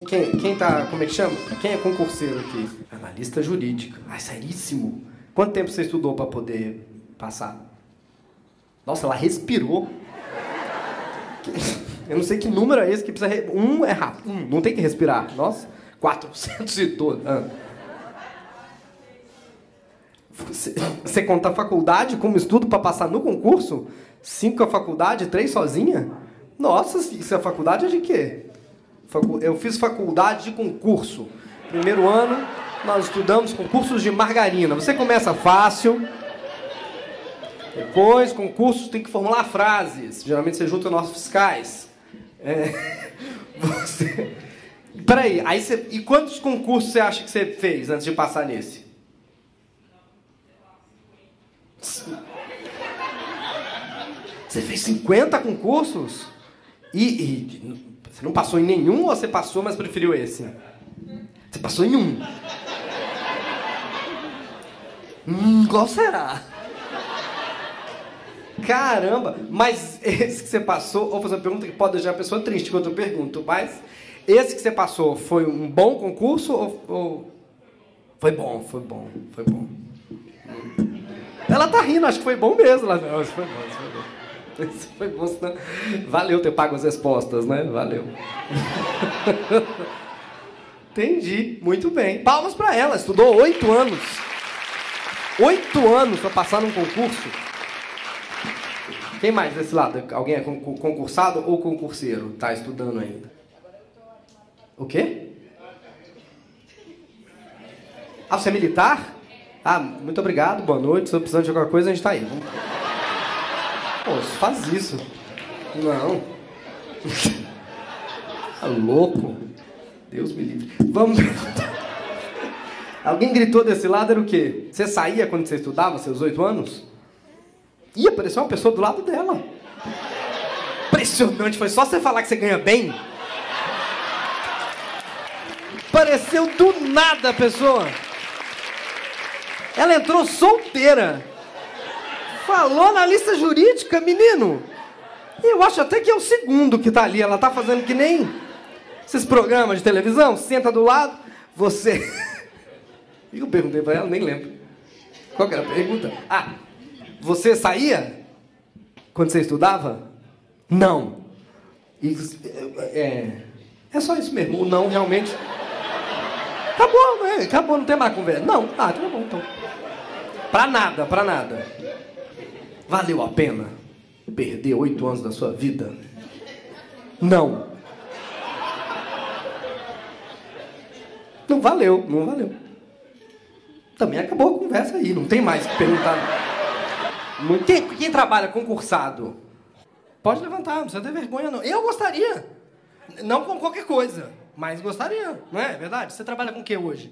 Quem tá, como é que chama? Quem é concurseiro aqui? Analista jurídica. Ai, seríssimo. Quanto tempo você estudou para poder passar? Nossa, ela respirou. Eu não sei que número é esse que precisa... Um é rápido. Não tem que respirar. Nossa, 412. Você conta a faculdade como estudo para passar no concurso? 5 a faculdade, 3 sozinha? Nossa, isso a faculdade é de quê? Eu fiz faculdade de concurso. Primeiro ano, nós estudamos concursos de margarina. Você começa fácil. Depois, concursos, tem que formular frases. Geralmente você junta nossos fiscais. Peraí, e quantos concursos você acha que você fez antes de passar nesse? Você fez 50 concursos? E você não passou em nenhum ou você passou, mas preferiu esse? Você passou em um. Qual será? Caramba, mas esse que você passou... Vou fazer uma pergunta que pode deixar a pessoa triste quando eu pergunto, mas esse que você passou foi um bom concurso ou... Foi bom. Ela tá rindo, acho que foi bom mesmo. Não, isso foi bom. Isso foi bom, senão... Valeu ter pago as respostas, né? Valeu. Entendi, muito bem. Palmas pra ela, estudou 8 anos. 8 anos pra passar num concurso. Quem mais desse lado? Alguém é concursado ou concurseiro? Tá estudando ainda. O quê? Ah, você é militar? Ah, muito obrigado, boa noite. Se eu precisar de alguma coisa, a gente tá aí. Vamos... Pô, faz isso. Não. Tá louco? Deus me livre. Vamos... Alguém gritou desse lado, era o quê? Você saía quando você estudava, seus 8 anos? Ih, apareceu uma pessoa do lado dela. Impressionante, foi só você falar que você ganha bem? Apareceu do nada a pessoa. Ela entrou solteira. Falou na lista jurídica, menino. Eu acho até que é o segundo que tá ali. Ela tá fazendo que nem esses programas de televisão. Senta do lado, você... Eu perguntei pra ela, nem lembro. Qual que era a pergunta? Ah, você saía quando você estudava? Não. É só isso mesmo. O não realmente... Acabou, né? Acabou, não tem mais conversa. Não, tá bom, então. Pra nada. Valeu a pena perder 8 anos da sua vida? Não. Não valeu. Também acabou a conversa aí, não tem mais que perguntar. Quem trabalha concursado? Pode levantar, não precisa ter vergonha não. Eu gostaria. Não com qualquer coisa, mas gostaria, não é verdade? Você trabalha com o que hoje?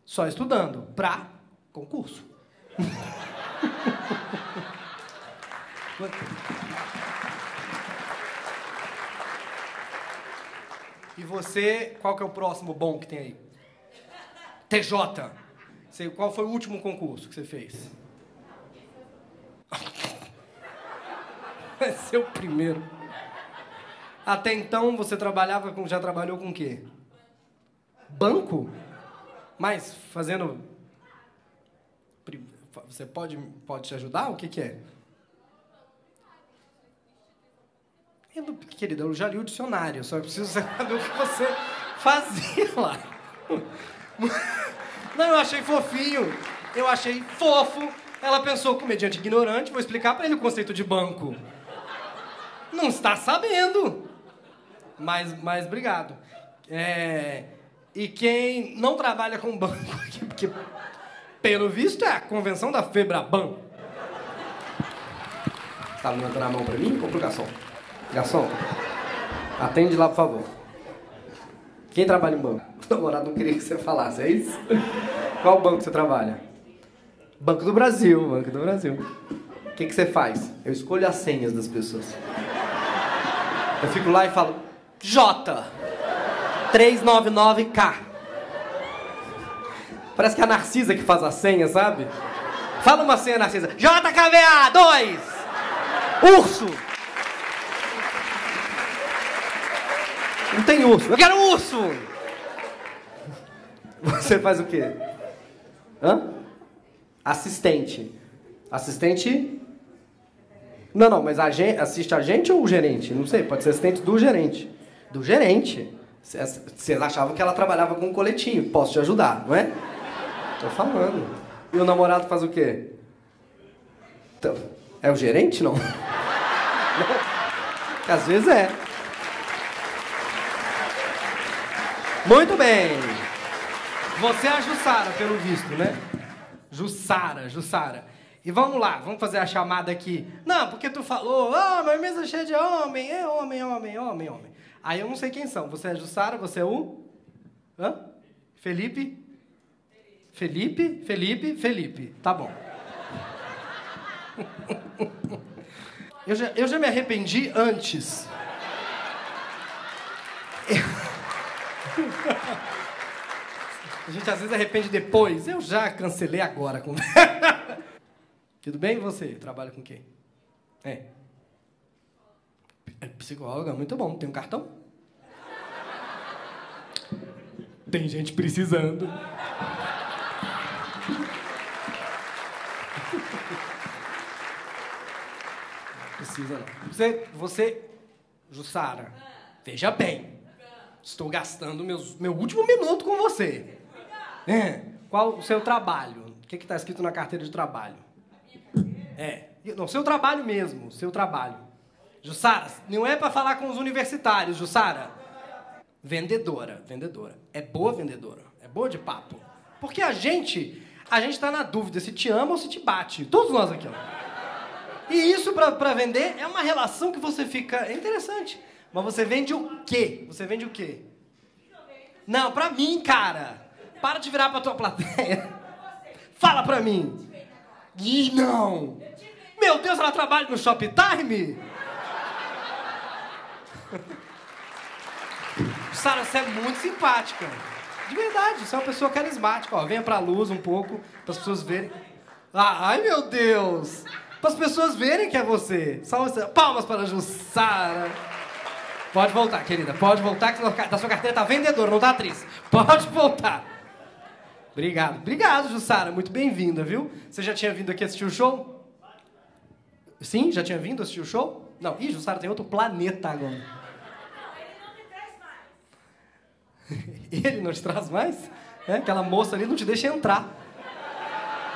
Só estudando pra concurso. E você, qual que é o próximo bom que tem aí? TJ. Qual foi o último concurso que você fez? Vai ser o primeiro. Até então você já trabalhou com o quê? Banco? Mas fazendo... Você pode te ajudar? O que é? Querida, eu já li o dicionário, só preciso saber o que você fazia lá. Não, eu achei fofinho. Eu achei fofo. Ela pensou, comediante ignorante, vou explicar pra ele o conceito de banco. Não está sabendo. Mas obrigado. E quem não trabalha com banco, porque pelo visto é a convenção da FEBRABAN. Você tá levantando a mão pra mim? Ou pro garçom? Garçom, atende lá, por favor. Quem trabalha em banco? O namorado não queria que você falasse, é isso? Qual banco você trabalha? Banco do Brasil. O que você faz? Eu escolho as senhas das pessoas. Eu fico lá e falo, J 399K. Parece que é a Narcisa que faz a senha, sabe? Fala uma senha, Narcisa. JKVA 2 Urso. Não tem urso. Eu quero urso! Você faz o quê? Hã? Assistente. Assistente... Não, mas assiste a gente ou o gerente? Não sei, pode ser assistente do gerente. Do gerente? Vocês achavam que ela trabalhava com um coletinho. Posso te ajudar, não é? Tô falando. E o namorado faz o quê? Então, é o gerente, não? Às vezes é. Muito bem. Você é a Jussara, pelo visto, né? Jussara. E vamos lá, vamos fazer a chamada aqui. Não, porque tu falou, mas mesa cheia de homem, é homem. Aí eu não sei quem são. Você é a Jussara, você é o... Hã? Felipe? Felipe. Tá bom. Eu já me arrependi antes. A gente às vezes arrepende depois. Eu já cancelei agora. Tudo bem? E você? Trabalha com quem? É psicóloga, muito bom. Tem um cartão? Tem gente precisando. Precisa não. Você, Jussara, veja bem. Estou gastando meu último minuto com você. Qual o seu trabalho? O que está escrito na carteira de trabalho? Não, seu trabalho mesmo, seu trabalho. Jussara, não é para falar com os universitários, Jussara. Vendedora. É boa vendedora, é boa de papo. Porque a gente tá na dúvida se te ama ou se te bate. Todos nós aqui, ó. E isso para vender é uma relação que você fica... É interessante. Mas você vende o quê? Não, pra mim, cara. Para de virar pra tua plateia. Fala pra mim. Ih, não. Meu Deus, ela trabalha no Shoptime? Sara, você é muito simpática. De verdade, você é uma pessoa carismática. Ó, venha pra luz um pouco, para as pessoas verem. Ai, meu Deus. Para as pessoas verem que é você. Palmas para a Jussara. Pode voltar, querida. Pode voltar, que a sua carteira tá vendedora, não tá atriz. Pode voltar. Obrigado, Jussara. Muito bem-vinda, viu? Você já tinha vindo aqui assistir o show? Sim? Já tinha vindo assistir o show? Não. Ih, Jussara tem outro planeta agora. Não, ele não me traz mais. Ele não te traz mais? Aquela moça ali não te deixa entrar.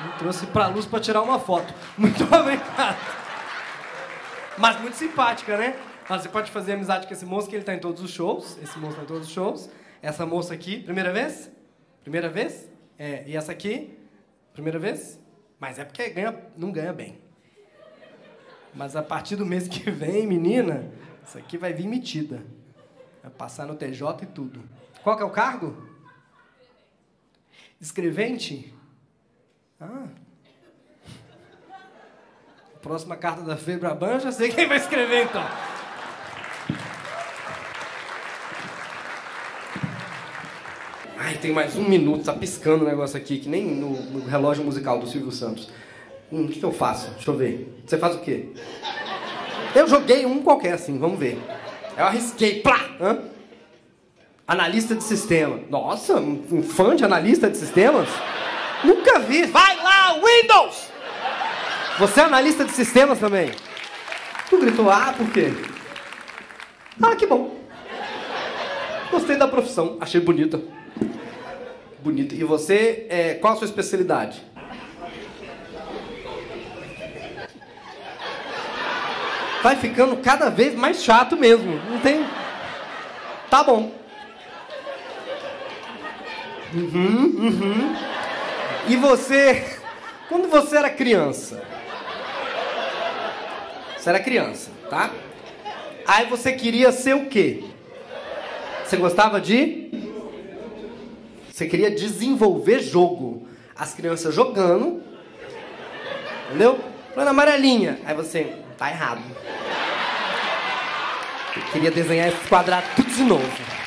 Me trouxe pra luz pra tirar uma foto. Muito obrigado. Mas muito simpática, né? Você pode fazer amizade com esse moço, que ele tá em todos os shows. Esse moço tá em todos os shows. Essa moça aqui, primeira vez? Primeira vez? E essa aqui, primeira vez? Mas é porque não ganha bem. Mas a partir do mês que vem, menina, isso aqui vai vir metida. Vai passar no TJ e tudo. Qual que é o cargo? Escrevente? Próxima carta da Febraban, já sei quem vai escrever, então. Ai, tem mais 1 minuto, tá piscando o negócio aqui, que nem no relógio musical do Silvio Santos. O que eu faço? Deixa eu ver. Você faz o quê? Eu joguei um qualquer, assim, vamos ver. Eu arrisquei, plá! Analista de sistema. Nossa, um fã de analista de sistemas? Nunca vi. Vai lá, Windows! Você é analista de sistemas também? Tu gritou, por quê? Que bom. Gostei da profissão, achei bonita. Bonita. E você, qual a sua especialidade? Vai ficando cada vez mais chato mesmo. Não tem... Tá bom. E você... Quando você era criança... Você era criança, tá? Aí você queria ser o quê? Você gostava de... Você queria desenvolver jogo. As crianças jogando. Entendeu? Falando amarelinha. Aí você... Tá errado. Eu queria desenhar esse quadrado tudo de novo.